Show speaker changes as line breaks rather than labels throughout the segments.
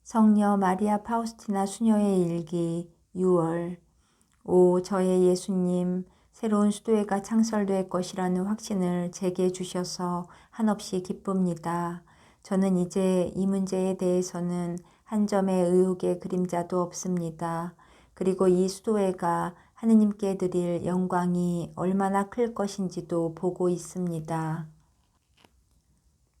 성녀 마리아 파우스티나 수녀의 일기 6월. 오 저의 예수님, 새로운 수도회가 창설될 것이라는 확신을 제게 주셔서 한없이 기쁩니다. 저는 이제 이 문제에 대해서는 한 점의 의혹의 그림자도 없습니다. 그리고 이 수도회가 하느님께 드릴 영광이 얼마나 클 것인지도 보고 있습니다.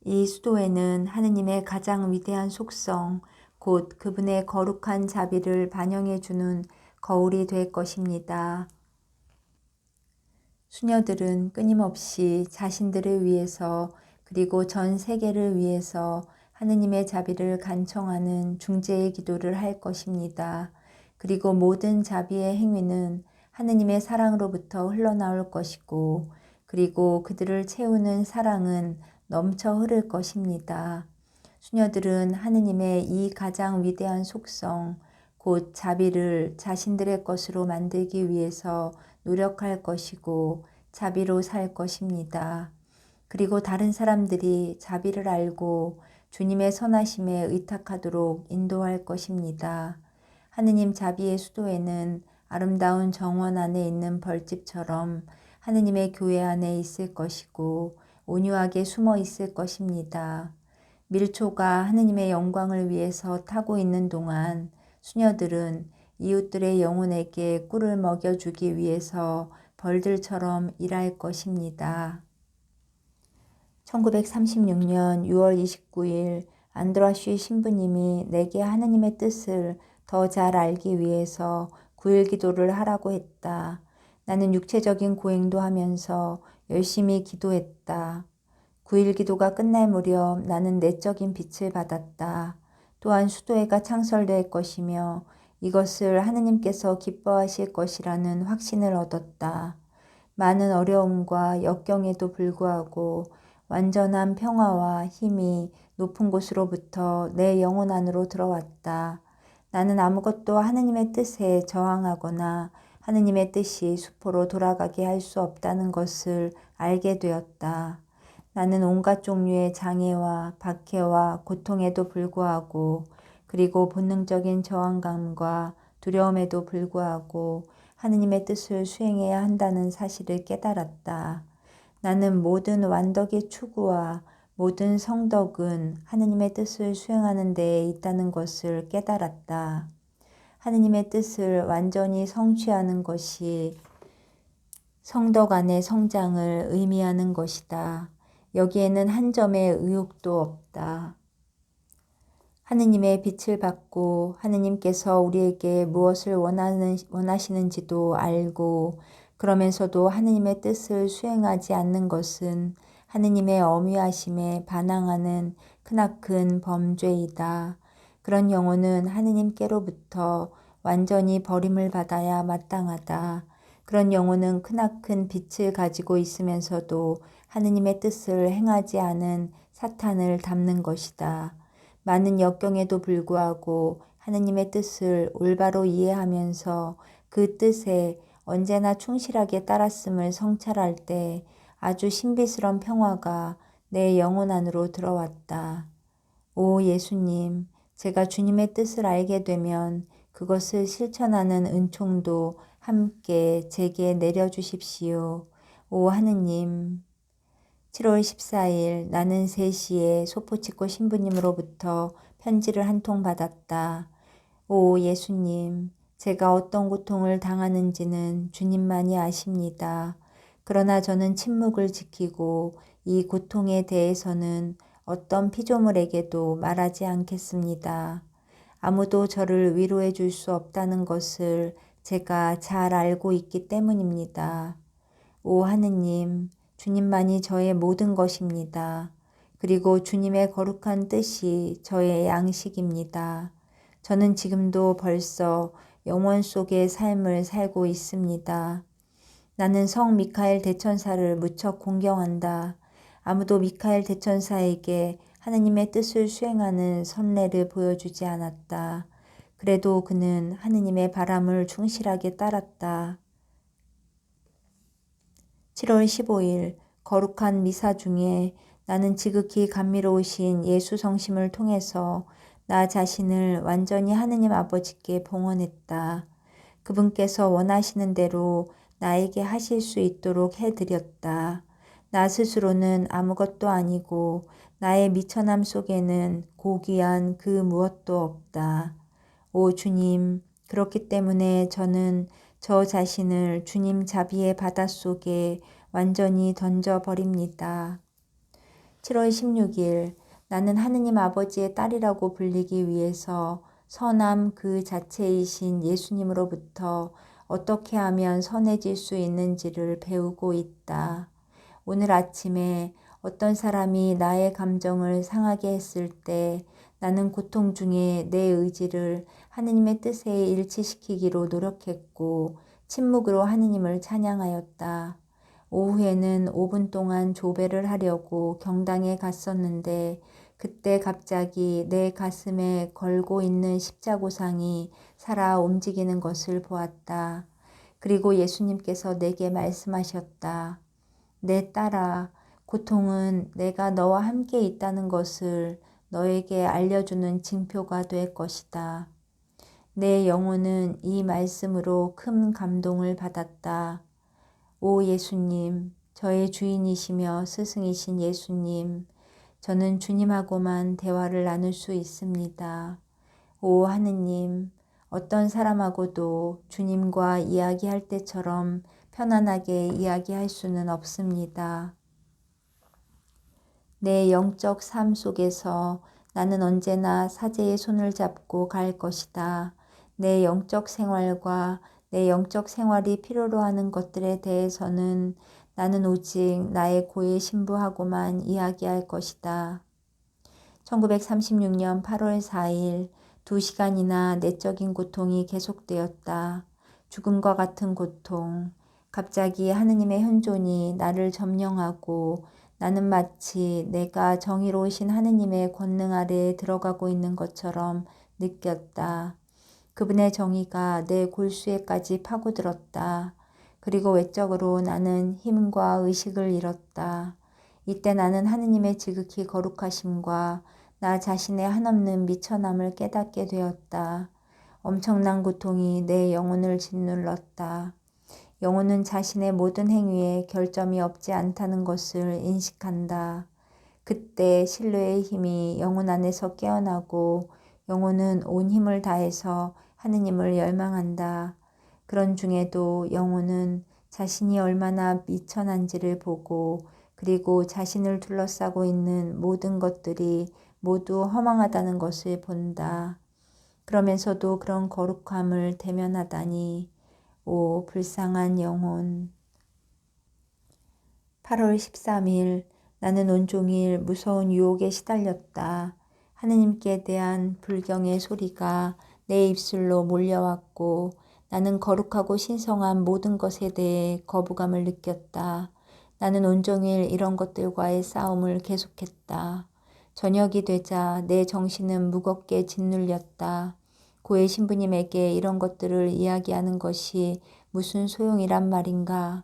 이 수도회는 하느님의 가장 위대한 속성, 곧 그분의 거룩한 자비를 반영해주는 거울이 될 것입니다. 수녀들은 끊임없이 자신들을 위해서 그리고 전 세계를 위해서 하느님의 자비를 간청하는 중재의 기도를 할 것입니다. 그리고 모든 자비의 행위는 하느님의 사랑으로부터 흘러나올 것이고, 그리고 그들을 채우는 사랑은 넘쳐 흐를 것입니다. 수녀들은 하느님의 이 가장 위대한 속성, 곧 자비를 자신들의 것으로 만들기 위해서 노력할 것이고 자비로 살 것입니다. 그리고 다른 사람들이 자비를 알고 주님의 선하심에 의탁하도록 인도할 것입니다. 하느님 자비의 수도에는 아름다운 정원 안에 있는 벌집처럼 하느님의 교회 안에 있을 것이고 온유하게 숨어 있을 것입니다. 밀초가 하느님의 영광을 위해서 타고 있는 동안 수녀들은 이웃들의 영혼에게 꿀을 먹여주기 위해서 벌들처럼 일할 것입니다. 1936년 6월 29일 안드라슈 신부님이 내게 하느님의 뜻을 더 잘 알기 위해서 9일 기도를 하라고 했다. 나는 육체적인 고행도 하면서 열심히 기도했다. 9일 기도가 끝날 무렵 나는 내적인 빛을 받았다. 또한 수도회가 창설될 것이며 이것을 하느님께서 기뻐하실 것이라는 확신을 얻었다. 많은 어려움과 역경에도 불구하고 완전한 평화와 힘이 높은 곳으로부터 내 영혼 안으로 들어왔다. 나는 아무것도 하느님의 뜻에 저항하거나 하느님의 뜻이 수포로 돌아가게 할 수 없다는 것을 알게 되었다. 나는 온갖 종류의 장애와 박해와 고통에도 불구하고 그리고 본능적인 저항감과 두려움에도 불구하고 하느님의 뜻을 수행해야 한다는 사실을 깨달았다. 나는 모든 완덕의 추구와 모든 성덕은 하느님의 뜻을 수행하는 데에 있다는 것을 깨달았다. 하느님의 뜻을 완전히 성취하는 것이 성덕 안의 성장을 의미하는 것이다. 여기에는 한 점의 의혹도 없다. 하느님의 빛을 받고 하느님께서 우리에게 무엇을 원하시는지도 알고 그러면서도 하느님의 뜻을 수행하지 않는 것은 하느님의 엄위하심에 반항하는 크나큰 범죄이다. 그런 영혼은 하느님께로부터 완전히 버림을 받아야 마땅하다. 그런 영혼은 크나큰 빛을 가지고 있으면서도 하느님의 뜻을 행하지 않은 사탄을 닮는 것이다. 많은 역경에도 불구하고 하느님의 뜻을 올바로 이해하면서 그 뜻에 언제나 충실하게 따랐음을 성찰할 때 아주 신비스러운 평화가 내 영혼 안으로 들어왔다. 오 예수님, 제가 주님의 뜻을 알게 되면 그것을 실천하는 은총도 함께 제게 내려주십시오. 오 하느님. 7월 14일 나는 3시에 소포치코 신부님으로부터 편지를 한 통 받았다. 오 예수님, 제가 어떤 고통을 당하는지는 주님만이 아십니다. 그러나 저는 침묵을 지키고 이 고통에 대해서는 어떤 피조물에게도 말하지 않겠습니다. 아무도 저를 위로해 줄 수 없다는 것을 제가 잘 알고 있기 때문입니다. 오 하느님, 주님만이 저의 모든 것입니다. 그리고 주님의 거룩한 뜻이 저의 양식입니다. 저는 지금도 벌써 영원 속의 삶을 살고 있습니다. 나는 성 미카엘 대천사를 무척 공경한다. 아무도 미카엘 대천사에게 하느님의 뜻을 수행하는 선례를 보여주지 않았다. 그래도 그는 하느님의 바람을 충실하게 따랐다. 7월 15일 거룩한 미사 중에 나는 지극히 감미로우신 예수 성심을 통해서 나 자신을 완전히 하느님 아버지께 봉헌했다. 그분께서 원하시는 대로 나에게 하실 수 있도록 해드렸다. 나 스스로는 아무것도 아니고 나의 미천함 속에는 고귀한 그 무엇도 없다. 오 주님, 그렇기 때문에 저는 저 자신을 주님 자비의 바닷속에 완전히 던져버립니다. 7월 16일, 나는 하느님 아버지의 딸이라고 불리기 위해서 선함 그 자체이신 예수님으로부터 어떻게 하면 선해질 수 있는지를 배우고 있다. 오늘 아침에 어떤 사람이 나의 감정을 상하게 했을 때 나는 고통 중에 내 의지를 하느님의 뜻에 일치시키기로 노력했고 침묵으로 하느님을 찬양하였다. 오후에는 5분 동안 조배를 하려고 경당에 갔었는데 그때 갑자기 내 가슴에 걸고 있는 십자고상이 살아 움직이는 것을 보았다. 그리고 예수님께서 내게 말씀하셨다. 내 딸아, 고통은 내가 너와 함께 있다는 것을 너에게 알려주는 징표가 될 것이다. 내 영혼은 이 말씀으로 큰 감동을 받았다. 오 예수님, 저의 주인이시며 스승이신 예수님, 저는 주님하고만 대화를 나눌 수 있습니다. 오 하느님, 어떤 사람하고도 주님과 이야기할 때처럼 편안하게 이야기할 수는 없습니다. 내 영적 삶 속에서 나는 언제나 사제의 손을 잡고 갈 것이다. 내 영적 생활과 내 영적 생활이 필요로 하는 것들에 대해서는 나는 오직 나의 고해 신부하고만 이야기할 것이다. 1936년 8월 4일 2시간이나 내적인 고통이 계속되었다. 죽음과 같은 고통. 갑자기 하느님의 현존이 나를 점령하고 나는 마치 내가 정의로우신 하느님의 권능 아래에 들어가고 있는 것처럼 느꼈다. 그분의 정의가 내 골수에까지 파고들었다. 그리고 외적으로 나는 힘과 의식을 잃었다. 이때 나는 하느님의 지극히 거룩하심과 나 자신의 한없는 미천함을 깨닫게 되었다. 엄청난 고통이 내 영혼을 짓눌렀다. 영혼은 자신의 모든 행위에 결점이 없지 않다는 것을 인식한다. 그때 신뢰의 힘이 영혼 안에서 깨어나고 영혼은 온 힘을 다해서 하느님을 열망한다. 그런 중에도 영혼은 자신이 얼마나 미천한지를 보고 그리고 자신을 둘러싸고 있는 모든 것들이 모두 허망하다는 것을 본다. 그러면서도 그런 거룩함을 대면하다니, 오 불쌍한 영혼. 8월 13일 나는 온종일 무서운 유혹에 시달렸다. 하느님께 대한 불경의 소리가 내 입술로 몰려왔고 나는 거룩하고 신성한 모든 것에 대해 거부감을 느꼈다. 나는 온종일 이런 것들과의 싸움을 계속했다. 저녁이 되자 내 정신은 무겁게 짓눌렸다. 고해 신부님에게 이런 것들을 이야기하는 것이 무슨 소용이란 말인가.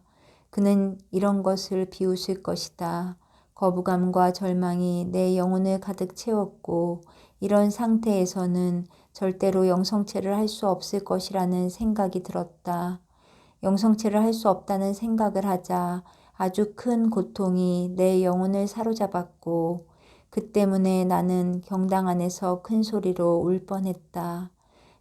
그는 이런 것을 비웃을 것이다. 거부감과 절망이 내 영혼을 가득 채웠고 이런 상태에서는 절대로 영성체를 할 수 없을 것이라는 생각이 들었다. 영성체를 할 수 없다는 생각을 하자 아주 큰 고통이 내 영혼을 사로잡았고 그 때문에 나는 경당 안에서 큰 소리로 울 뻔했다.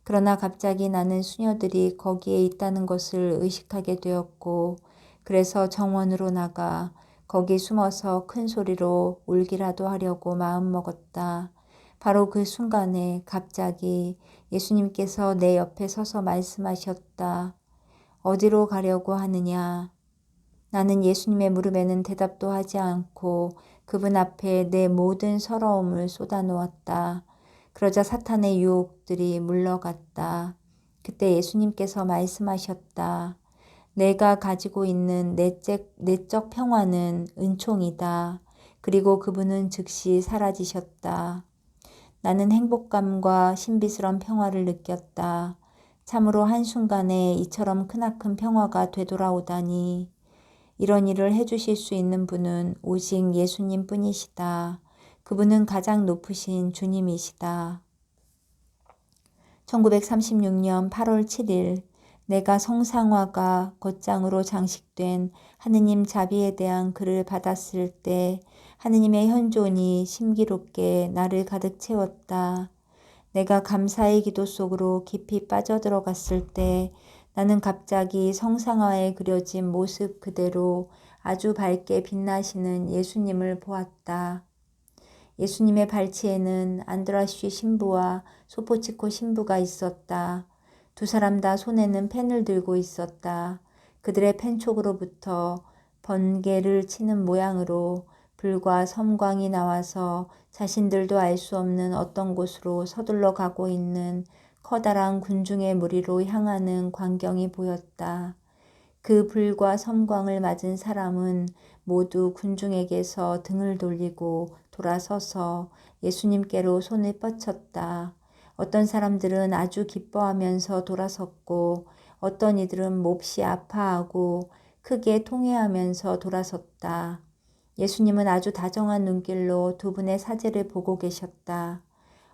그러나 갑자기 나는 수녀들이 거기에 있다는 것을 의식하게 되었고 그래서 정원으로 나가 거기 숨어서 큰 소리로 울기라도 하려고 마음먹었다. 바로 그 순간에 갑자기 예수님께서 내 옆에 서서 말씀하셨다. 어디로 가려고 하느냐? 나는 예수님의 물음에는 대답도 하지 않고 그분 앞에 내 모든 서러움을 쏟아놓았다. 그러자 사탄의 유혹들이 물러갔다. 그때 예수님께서 말씀하셨다. 내가 가지고 있는 내적 평화는 은총이다. 그리고 그분은 즉시 사라지셨다. 나는 행복감과 신비스러운 평화를 느꼈다. 참으로 한순간에 이처럼 크나큰 평화가 되돌아오다니. 이런 일을 해주실 수 있는 분은 오직 예수님 뿐이시다. 그분은 가장 높으신 주님이시다. 1936년 8월 7일 내가 성상화가 겉장으로 장식된 하느님 자비에 대한 글을 받았을 때 하느님의 현존이 신비롭게 나를 가득 채웠다. 내가 감사의 기도 속으로 깊이 빠져들어갔을 때 나는 갑자기 성상화에 그려진 모습 그대로 아주 밝게 빛나시는 예수님을 보았다. 예수님의 발치에는 안드라슈 신부와 소포치코 신부가 있었다. 두 사람 다 손에는 펜을 들고 있었다. 그들의 펜촉으로부터 번개를 치는 모양으로 불과 섬광이 나와서 자신들도 알 수 없는 어떤 곳으로 서둘러 가고 있는 커다란 군중의 무리로 향하는 광경이 보였다. 그 불과 섬광을 맞은 사람은 모두 군중에게서 등을 돌리고 돌아서서 예수님께로 손을 뻗쳤다. 어떤 사람들은 아주 기뻐하면서 돌아섰고 어떤 이들은 몹시 아파하고 크게 통회하면서 돌아섰다. 예수님은 아주 다정한 눈길로 두 분의 사제를 보고 계셨다.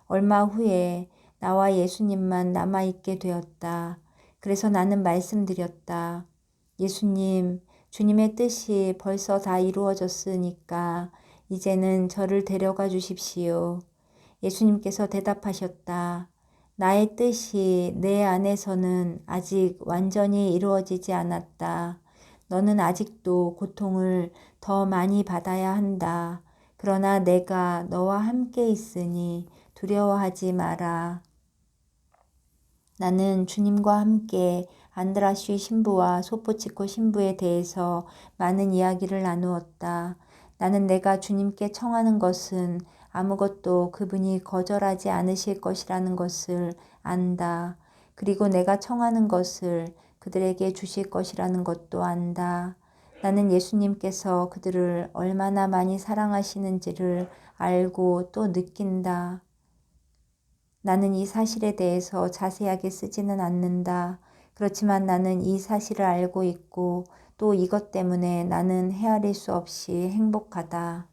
얼마 후에 나와 예수님만 남아있게 되었다. 그래서 나는 말씀드렸다. 예수님, 주님의 뜻이 벌써 다 이루어졌으니까 이제는 저를 데려가 주십시오. 예수님께서 대답하셨다. 나의 뜻이 내 안에서는 아직 완전히 이루어지지 않았다. 너는 아직도 고통을 더 많이 받아야 한다. 그러나 내가 너와 함께 있으니 두려워하지 마라. 나는 주님과 함께 안드라슈 신부와 소포치코 신부에 대해서 많은 이야기를 나누었다. 나는 내가 주님께 청하는 것은 아무것도 그분이 거절하지 않으실 것이라는 것을 안다. 그리고 내가 청하는 것을 그들에게 주실 것이라는 것도 안다. 나는 예수님께서 그들을 얼마나 많이 사랑하시는지를 알고 또 느낀다. 나는 이 사실에 대해서 자세하게 쓰지는 않는다. 그렇지만 나는 이 사실을 알고 있고 또 이것 때문에 나는 헤아릴 수 없이 행복하다.